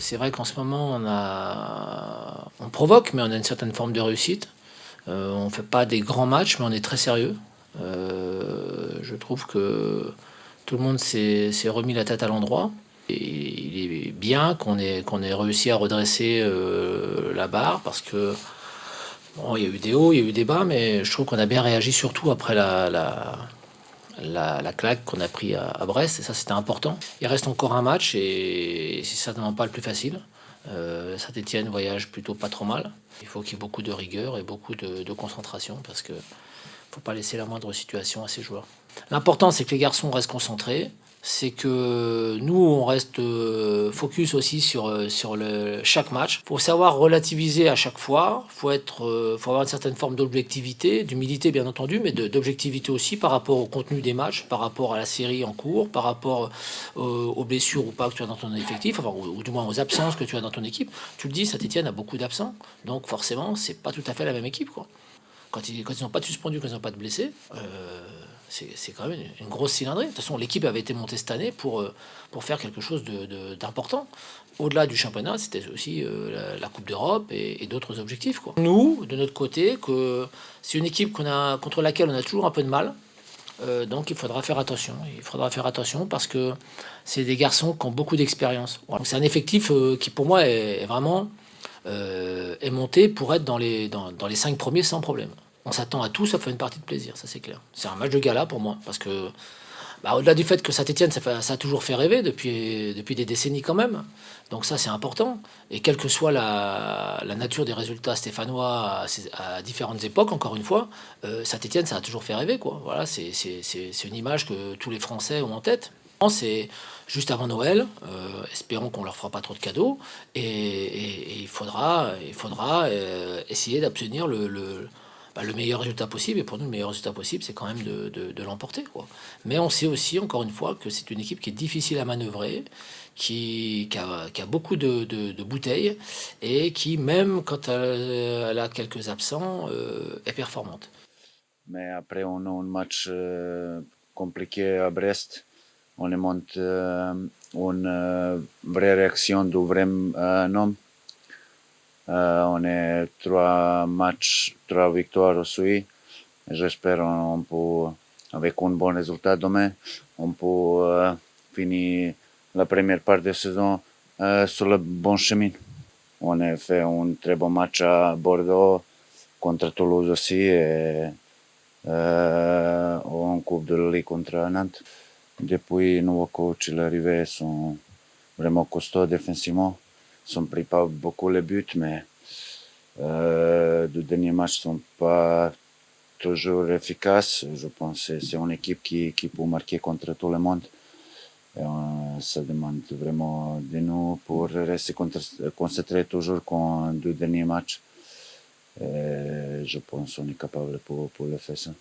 C'est vrai qu'en ce moment, on provoque, mais on a une certaine forme de réussite. On ne fait pas des grands matchs, mais on est très sérieux. Je trouve que tout le monde s'est remis la tête à l'endroit. Et il est bien qu'on ait réussi à redresser la barre parce que bon, il y a eu des hauts, il y a eu des bas, mais je trouve qu'on a bien réagi surtout après la claque qu'on a pris à Brest, et ça c'était important. Il reste encore un match et c'est certainement pas le plus facile. Saint-Etienne voyage plutôt pas trop mal. Il faut qu'il y ait beaucoup de rigueur et beaucoup de concentration parce que faut pas laisser la moindre situation à ces joueurs. L'important c'est que les garçons restent concentrés, c'est que nous on reste focus aussi sur chaque match. Faut savoir relativiser à chaque fois. Faut avoir une certaine forme d'objectivité, d'humilité bien entendu, mais d'objectivité aussi par rapport au contenu des matchs, par rapport à la série en cours, par rapport aux blessures ou pas que tu as dans ton effectif, enfin, ou du moins aux absences que tu as dans ton équipe. Tu le dis, Saint-Etienne a beaucoup d'absents, donc forcément c'est pas tout à fait la même équipe, quoi. Quand ils n'ont pas de suspendus, quand ils n'ont pas de blessés, c'est quand même une grosse cylindrée. De toute façon, l'équipe avait été montée cette année pour faire quelque chose d'important. Au-delà du championnat, c'était aussi la Coupe d'Europe et d'autres objectifs, quoi. Nous, de notre côté, c'est une équipe contre laquelle on a toujours un peu de mal. Donc il faudra faire attention. Il faudra faire attention parce que c'est des garçons qui ont beaucoup d'expérience. Voilà. Donc c'est un effectif qui, pour moi, est vraiment est monté pour être dans les 5 premiers sans problème. On s'attend à tout sauf à une partie de plaisir, ça c'est clair. C'est un match de gala pour moi, parce que au-delà du fait que Saint-Etienne, ça a toujours fait rêver depuis des décennies quand même. Donc ça c'est important. Et quelle que soit la nature des résultats stéphanois à différentes époques, encore une fois, Saint-Etienne, ça a toujours fait rêver, quoi. Voilà, c'est une image que tous les Français ont en tête. C'est juste avant Noël. Espérons qu'on leur fera pas trop de cadeaux. Et il faudra essayer d'obtenir le meilleur résultat possible. Et pour nous, le meilleur résultat possible, c'est quand même de l'emporter, quoi. Mais on sait aussi, encore une fois, que c'est une équipe qui est difficile à manœuvrer, qui a beaucoup de bouteilles et qui, même quand elle a quelques absents, est performante. Mais après, on a un match compliqué à Brest. On monte une vraie réaction du vrai nom. On est 3 matchs, 3 victoires aussi. J'espère qu'on peut, avec un bon résultat demain, on peut finir la première partie de saison sur le bon chemin. On a fait un très bon match à Bordeaux contre Toulouse aussi et en Coupe de la Ligue contre Nantes. Depuis, nouveaux coachs l'arrivée sont vraiment costauds défensivement. Ils n'ont pris pas beaucoup les buts, mais les derniers matchs ne sont pas toujours efficaces. Je pense que c'est une équipe qui peut marquer contre tout le monde. Et ça demande vraiment de nous pour rester concentrés toujours dans les derniers matchs. Et je pense qu'on est capable pour le faire ça.